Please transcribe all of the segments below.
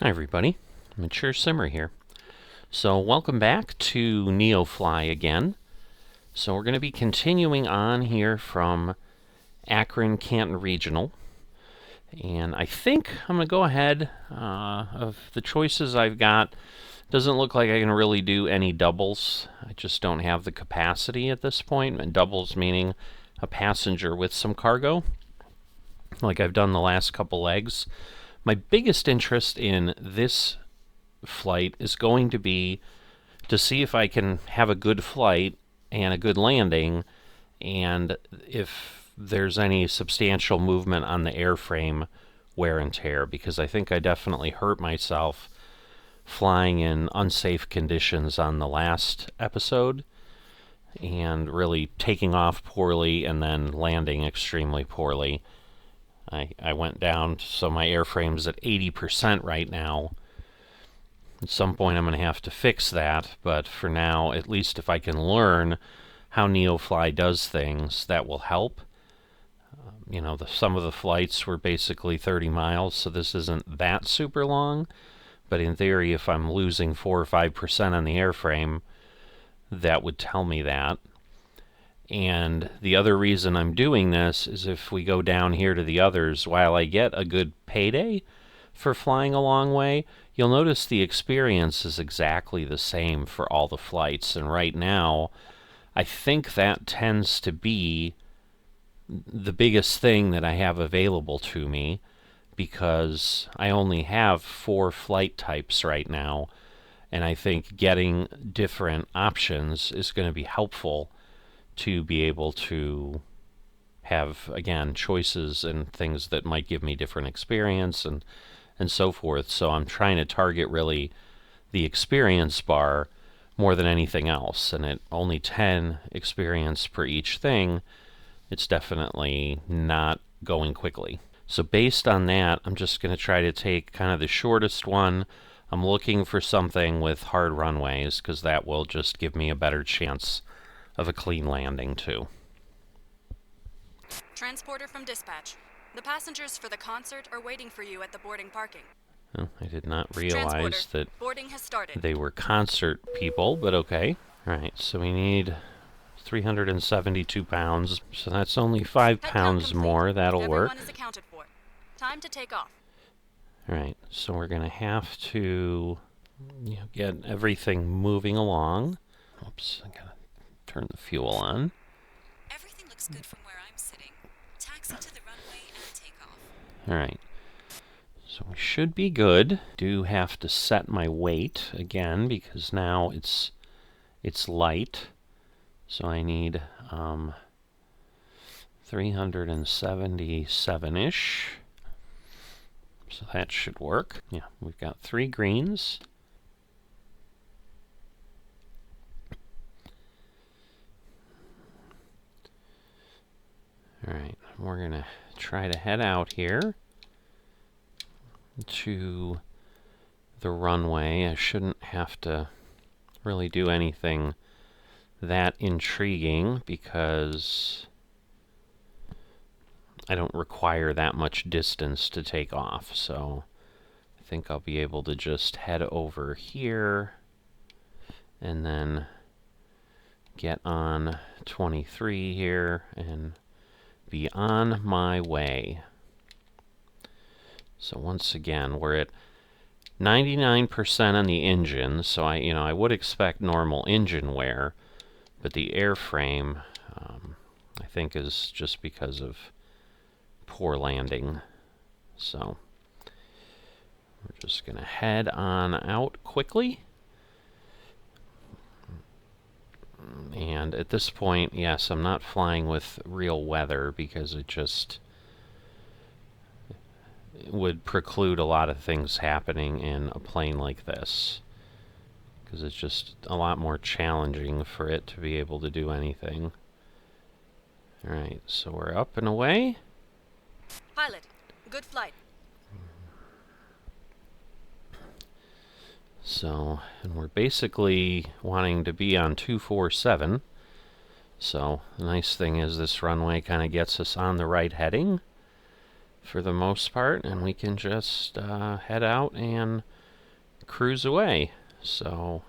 Hi everybody, Mature Simmer here. So welcome back to Neofly again. So we're going to be continuing on here from Akron Canton Regional. And I think I'm going to go ahead, of the choices I've got, doesn't look like I can really do any doubles. I just don't have the capacity at this point. And doubles meaning a passenger with some cargo, like I've done the last couple legs. My biggest interest in this flight is going to be to see if I can have a good flight and a good landing, and if there's any substantial movement on the airframe wear and tear, because I think I definitely hurt myself flying in unsafe conditions on the last episode and really taking off poorly and then landing extremely poorly. I went down, so my airframe's at 80% right now. At some point I'm going to have to fix that, but for now, at least if I can learn how Neofly does things, that will help. Some of the flights were basically 30 miles, so this isn't that super long, but in theory, if I'm losing 4 or 5% on the airframe, that would tell me that. And the other reason I'm doing this is if we go down here to the others, while I get a good payday for flying a long way, you'll notice the experience is exactly the same for all the flights. And right now, I think that tends to be the biggest thing that I have available to me, because I only have 4 flight types right now, and I think getting different options is going to be helpful to be able to have, again, choices and things that might give me different experience and so forth. So I'm trying to target really the experience bar more than anything else. And at only 10 experience per each thing, it's definitely not going quickly. So based on that, I'm just going to try to take kind of the shortest one. I'm looking for something with hard runways, because that will just give me a better chance of a clean landing too. Transporter from dispatch. The passengers for the concert are waiting for you at the boarding parking. Oh, I did not realize that boarding has started. They were concert people, but okay. Alright, so we need 372 pounds, so that's only 5 pounds more. That'll work. Everyone is accounted for. Time to take off. Alright, so we're going to have to get everything moving along. Oops, I gotta turn the fuel on. Everything looks good from where I'm sitting. Taxi to the runway and take off. Alright, so we should be good. Do have to set my weight again, because now it's light. So I need 377-ish. So that should work. Yeah, we've got 3 greens. Alright, we're going to try to head out here to the runway. I shouldn't have to really do anything that intriguing, because I don't require that much distance to take off. So I think I'll be able to just head over here and then get on 23 here and be on my way. So once again, we're at 99% on the engine, so I would expect normal engine wear, but the airframe, I think, is just because of poor landing. So we're just going to head on out quickly. And at this point, yes, I'm not flying with real weather, because it just would preclude a lot of things happening in a plane like this, because it's just a lot more challenging for it to be able to do anything. Alright, so we're up and away. Pilot, good flight. So, and we're basically wanting to be on 247. So the nice thing is this runway kind of gets us on the right heading. for the most part, and we can just head out and cruise away. So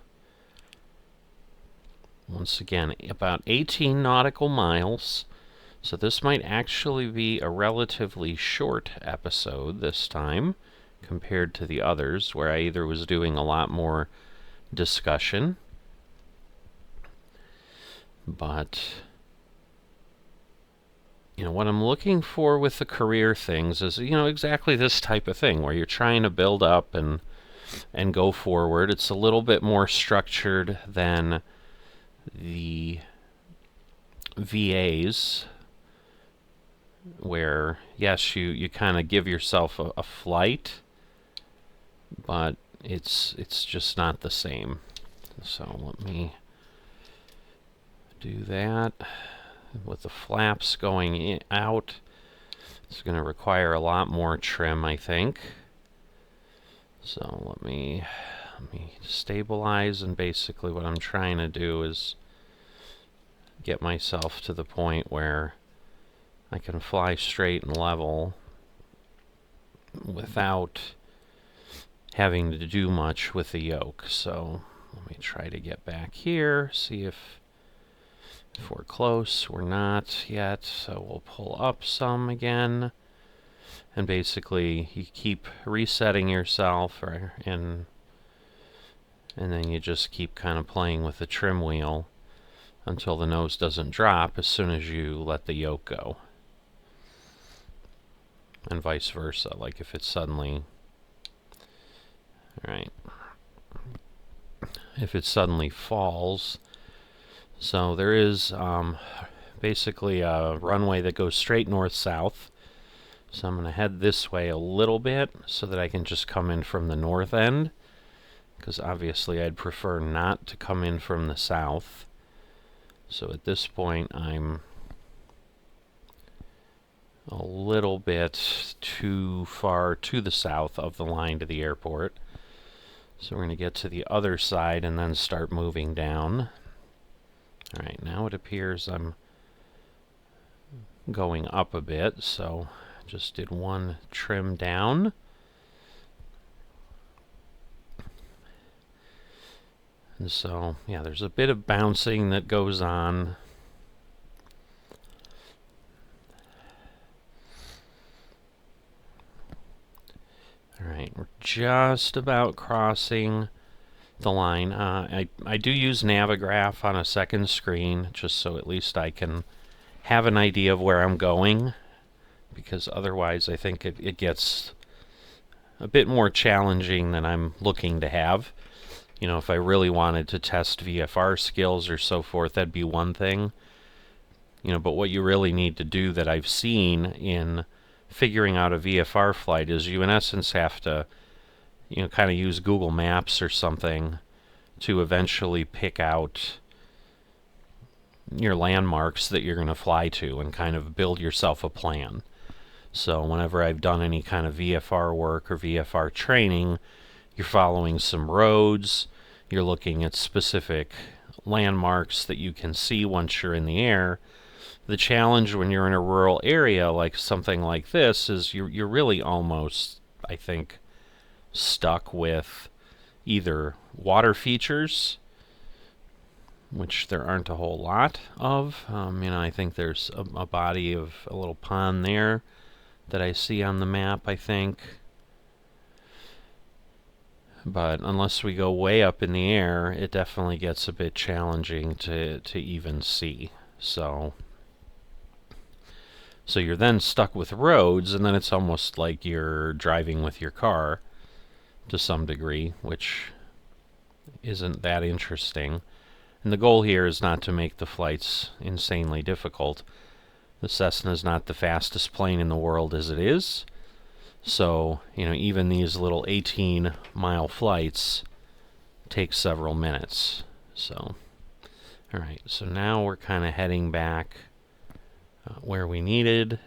once again, about 18 nautical miles. So this might actually be a relatively short episode this time compared to the others, where I either was doing a lot more discussion. But what I'm looking for with the career things is, exactly this type of thing where you're trying to build up and go forward. It's a little bit more structured than the VAs, where, yes, you kind of give yourself a flight, but it's just not the same. So let me do that. With the flaps going out, it's going to require a lot more trim, I think. So let me stabilize, and basically what I'm trying to do is get myself to the point where I can fly straight and level without having to do much with the yoke. So let me try to get back here, see if we're close. We're not yet, so we'll pull up some again. And basically, you keep resetting yourself, and then you just keep kind of playing with the trim wheel until the nose doesn't drop as soon as you let the yoke go. And vice versa, like if it suddenly... Alright. If it suddenly falls... So there is basically a runway that goes straight north-south. So I'm going to head this way a little bit so that I can just come in from the north end, because obviously I'd prefer not to come in from the south. So at this point I'm a little bit too far to the south of the line to the airport. So we're going to get to the other side and then start moving down. Alright, now it appears I'm going up a bit, so just did one trim down. And so, yeah, there's a bit of bouncing that goes on. Alright, we're just about crossing the line. I do use Navigraph on a second screen, just so at least I can have an idea of where I'm going, because otherwise I think it gets a bit more challenging than I'm looking to have. If I really wanted to test VFR skills or so forth, that'd be one thing. But what you really need to do, that I've seen in figuring out a VFR flight, is you in essence have to kind of use Google Maps or something to eventually pick out your landmarks that you're going to fly to and kind of build yourself a plan. So whenever I've done any kind of VFR work or VFR training, you're following some roads, you're looking at specific landmarks that you can see once you're in the air. The challenge when you're in a rural area like something like this is you're really almost, I think, stuck with either water features, which there aren't a whole lot of. I think there's a body of a little pond there that I see on the map, I think. But unless we go way up in the air, it definitely gets a bit challenging to even see. So you're then stuck with roads, and then it's almost like you're driving with your car to some degree, which isn't that interesting. And the goal here is not to make the flights insanely difficult. The Cessna is not the fastest plane in the world as it is. So, even these little 18-mile flights take several minutes. So, alright, so now we're kind of heading back where we needed.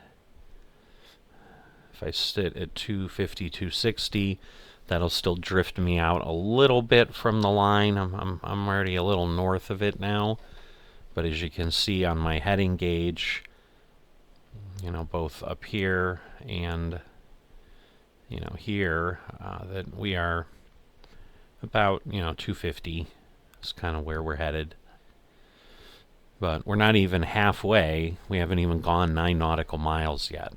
If I sit at 250, 260, that'll still drift me out a little bit from the line. I'm already a little north of it now, but as you can see on my heading gauge, you know, both up here and, you know, here, that we are about, you know, 250 is kind of where we're headed. But we're not even halfway. We haven't even gone 9 nautical miles yet.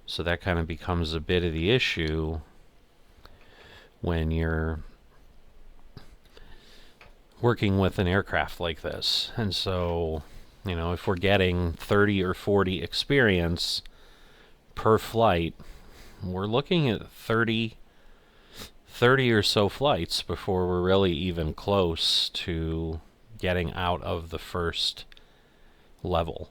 So that kind of becomes a bit of the issue when you're working with an aircraft like this. And so, you know, if we're getting 30 or 40 experience per flight, we're looking at 30 or so flights before we're really even close to getting out of the first level.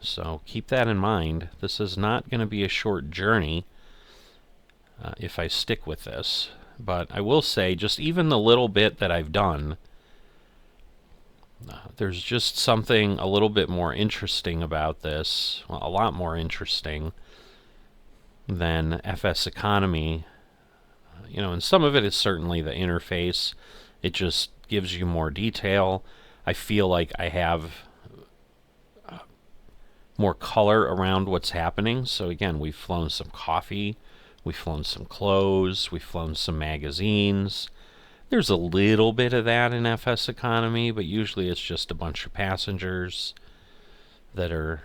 So keep that in mind. This is not going to be a short journey if I stick with this. But I will say, just even the little bit that I've done, there's just something a little bit more interesting about this. Well, a lot more interesting than FS Economy. You know, and some of it is certainly the interface. It just gives you more detail. I feel like I have more color around what's happening. So again, we've flown some coffee, we've flown some clothes, we've flown some magazines. There's a little bit of that in FS Economy, but usually it's just a bunch of passengers that are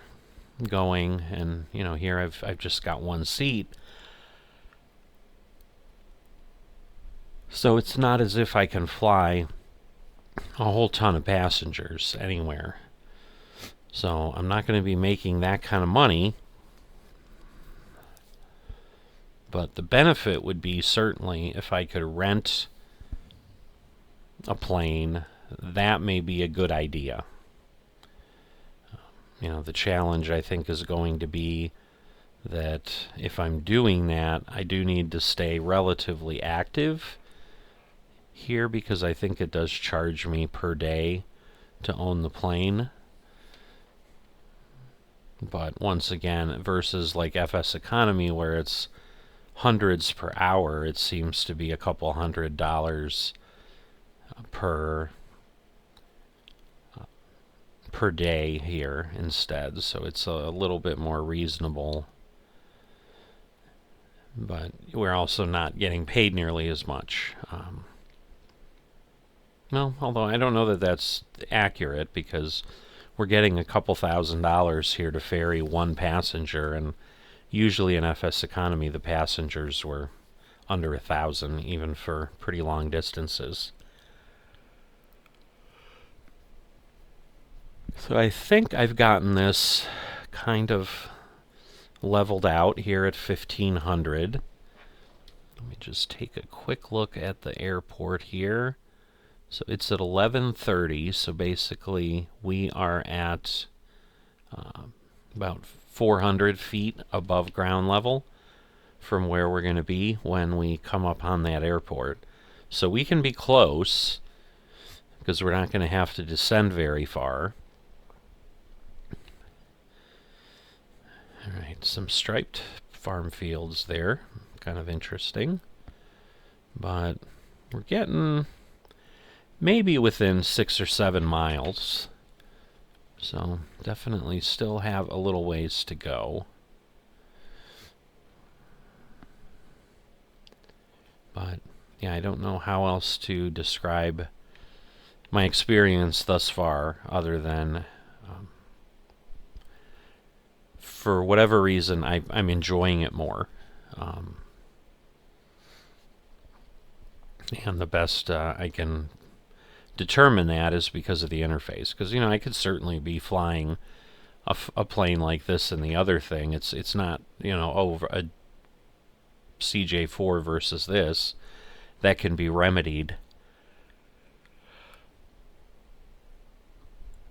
going, and you know, here I've just got one seat. So it's not as if I can fly a whole ton of passengers anywhere. So I'm not going to be making that kind of money. But the benefit would be certainly if I could rent a plane, that may be a good idea. You know, the challenge I think is going to be that if I'm doing that, I do need to stay relatively active here because I think it does charge me per day to own the plane. But once again, versus like FS Economy where it's hundreds per hour, it seems to be a couple $100 per day here instead. So it's a little bit more reasonable. But we're also not getting paid nearly as much. Well, although I don't know that that's accurate because we're getting a couple $1,000s here to ferry one passenger, and usually in FS Economy the passengers were under 1,000 even for pretty long distances. So I think I've gotten this kind of leveled out here at 1,500. Let me just take a quick look at the airport here. So it's at 11:30, so basically we are at about 400 feet above ground level from where we're going to be when we come up on that airport. So we can be close because we're not going to have to descend very far. Alright, some striped farm fields there. Kind of interesting. But we're getting maybe within 6 or 7 miles. So definitely still have a little ways to go. But yeah, I don't know how else to describe my experience thus far other than for whatever reason I'm enjoying it more. And the best I can determine that is because of the interface. Because, you know, I could certainly be flying a plane like this and the other thing. It's not, you know, over a CJ4 versus this. That can be remedied.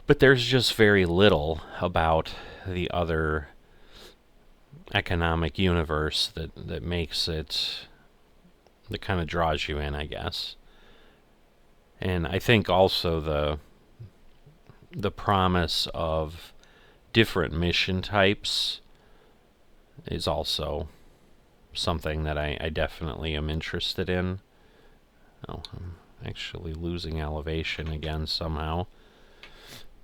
But there's just very little about the other economic universe that makes it, that kind of draws you in, I guess. And I think also the promise of different mission types is also something that I definitely am interested in. Oh, I'm actually losing elevation again somehow.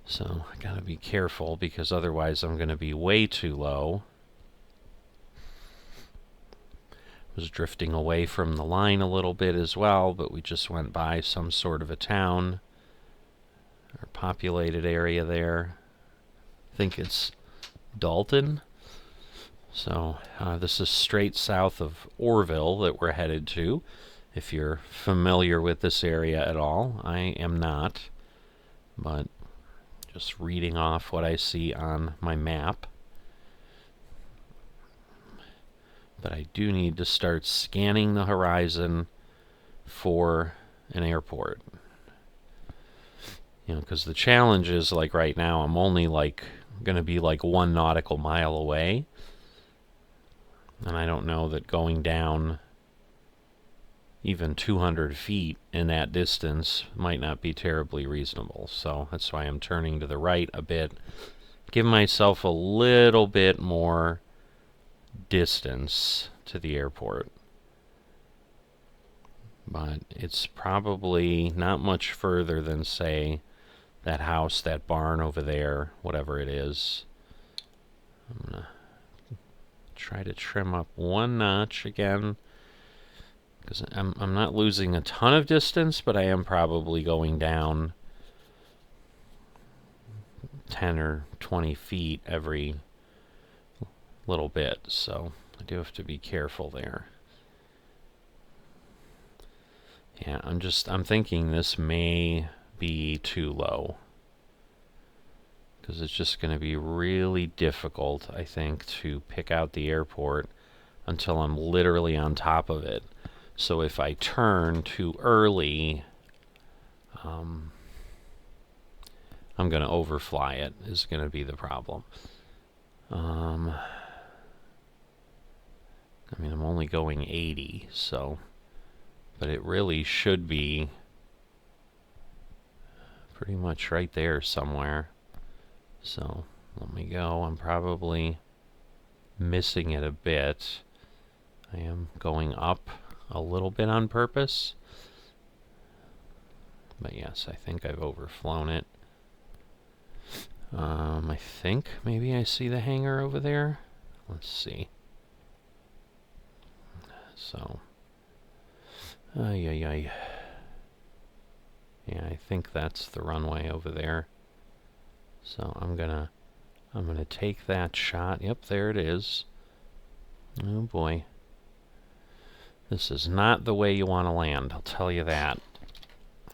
So I gotta be careful because otherwise I'm gonna be way too low. Was drifting away from the line a little bit as well, but we just went by some sort of a town or populated area there. I think it's Dalton. So this is straight south of Orville that we're headed to. If you're familiar with this area at all, I am not, but just reading off what I see on my map. But I do need to start scanning the horizon for an airport. You know, because the challenge is, like right now, I'm only like going to be like 1 nautical mile away. And I don't know that going down even 200 feet in that distance might not be terribly reasonable. So that's why I'm turning to the right a bit. Give myself a little bit more distance to the airport. But it's probably not much further than, say, that house, that barn over there, whatever it is. I'm going to try to trim up 1 notch again, because I'm not losing a ton of distance, but I am probably going down 10 or 20 feet every little bit, so I do have to be careful there. Yeah, I'm thinking this may be too low, because it's just going to be really difficult, I think, to pick out the airport until I'm literally on top of it. So if I turn too early, I'm going to overfly it, is going to be the problem. I mean, I'm only going 80, so, but it really should be pretty much right there somewhere. So let me go. I'm probably missing it a bit. I am going up a little bit on purpose. But yes, I think I've overflown it. I think maybe I see the hangar over there. Let's see. So, yeah, I think that's the runway over there. So I'm gonna take that shot. Yep, there it is. Oh boy. This is not the way you want to land, I'll tell you that.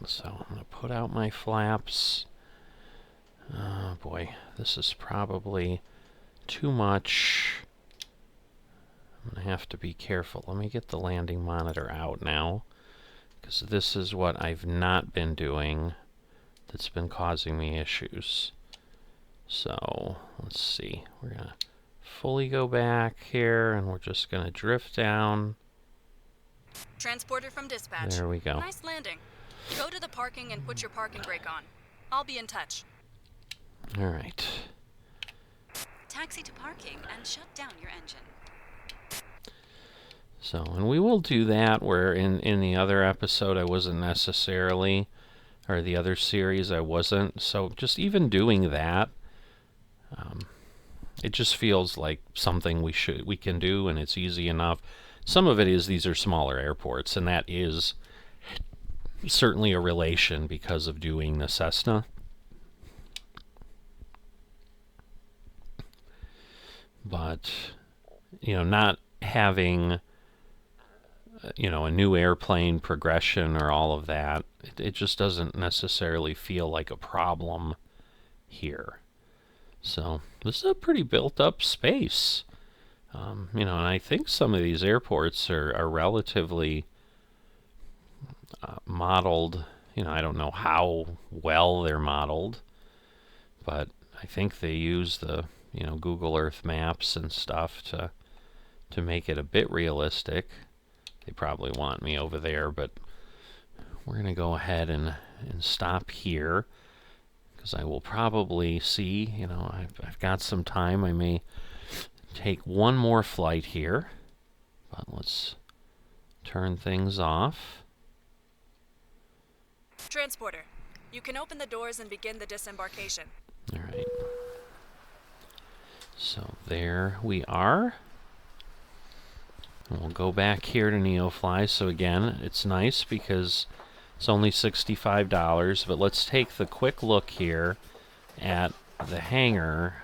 So I'm going to put out my flaps. Oh boy, this is probably too much. I'm going to have to be careful. Let me get the landing monitor out now, because this is what I've not been doing that's been causing me issues. So let's see. We're going to fully go back here, and we're just going to drift down. Transporter from dispatch. There we go. Nice landing. Go to the parking and put your parking brake on. I'll be in touch. All right. Taxi to parking and shut down your engine. So, and we will do that where in the other episode I wasn't necessarily, or the other series I wasn't. So just even doing that, it just feels like something we can do, and it's easy enough. Some of it is these are smaller airports, and that is certainly a relation because of doing the Cessna. But, you know, not having, you know, a new airplane progression or all of that, it just doesn't necessarily feel like a problem here. So this is a pretty built up space. You know, and I think some of these airports are relatively modeled. You know, I don't know how well they're modeled, but I think they use the, you know, Google Earth maps and stuff to make it a bit realistic. They probably want me over there, but we're going to go ahead and stop here, because I will probably see, you know, I've got some time. I may take one more flight here, but let's turn things off. Transporter, you can open the doors and begin the disembarkation. All right. So there we are. And we'll go back here to Neofly. So again, it's nice because it's only $65, but let's take the quick look here at the hangar.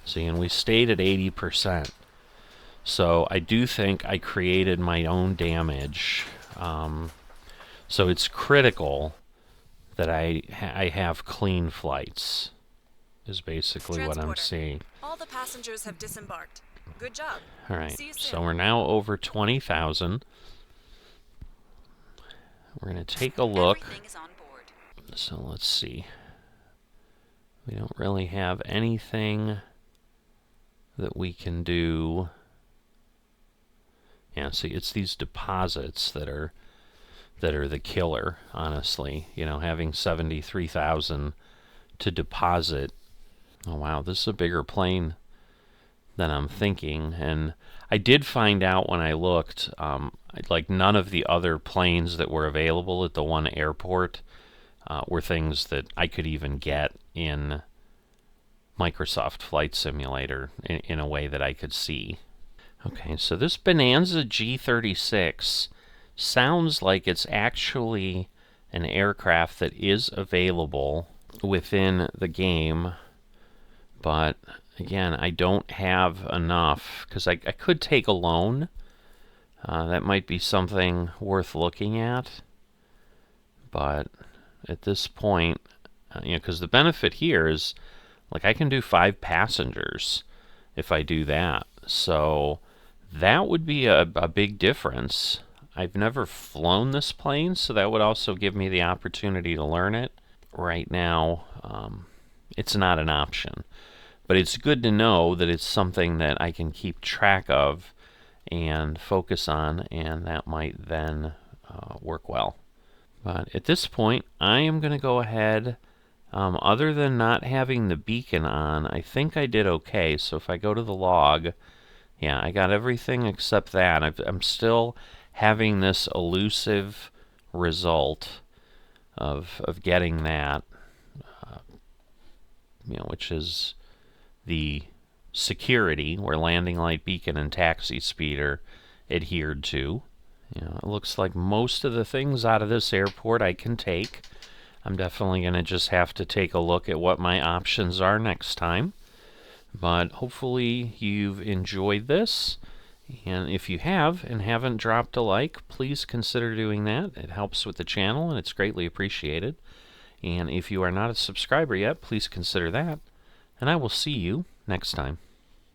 See, and we stayed at 80%. So I do think I created my own damage. So it's critical that I have clean flights, is basically what I'm seeing. All the passengers have disembarked. Good job. All right, See you soon. so we're now over 20,000. We're going to take a look. Everything is on board. So let's see. We don't really have anything that we can do. Yeah, see, it's these deposits that are the killer, honestly. You know, having 73,000 to deposit. Oh wow, this is a bigger plane than I'm thinking. And I did find out when I looked, like none of the other planes that were available at the one airport were things that I could even get in Microsoft Flight Simulator in a way that I could see. Okay, so this Bonanza G36 sounds like it's actually an aircraft that is available within the game, but again, I don't have enough, because I could take a loan. That might be something worth looking at, but at this point, you know, because the benefit here is, like, I can do 5 passengers if I do that, so that would be a big difference. I've never flown this plane, so that would also give me the opportunity to learn it. Right now, it's not an option. But it's good to know that it's something that I can keep track of and focus on, and that might then work well. But at this point, I am going to go ahead. Other than not having the beacon on, I think I did okay. So if I go to the log, yeah, I got everything except that. I'm still having this elusive result of getting that, you know, which is the security where landing light, beacon, and taxi speed are adhered to. You know, it looks like most of the things out of this airport I can take. I'm definitely going to just have to take a look at what my options are next time. But hopefully you've enjoyed this. And if you have and haven't dropped a like, please consider doing that. It helps with the channel and it's greatly appreciated. And if you are not a subscriber yet, please consider that. And I will see you next time.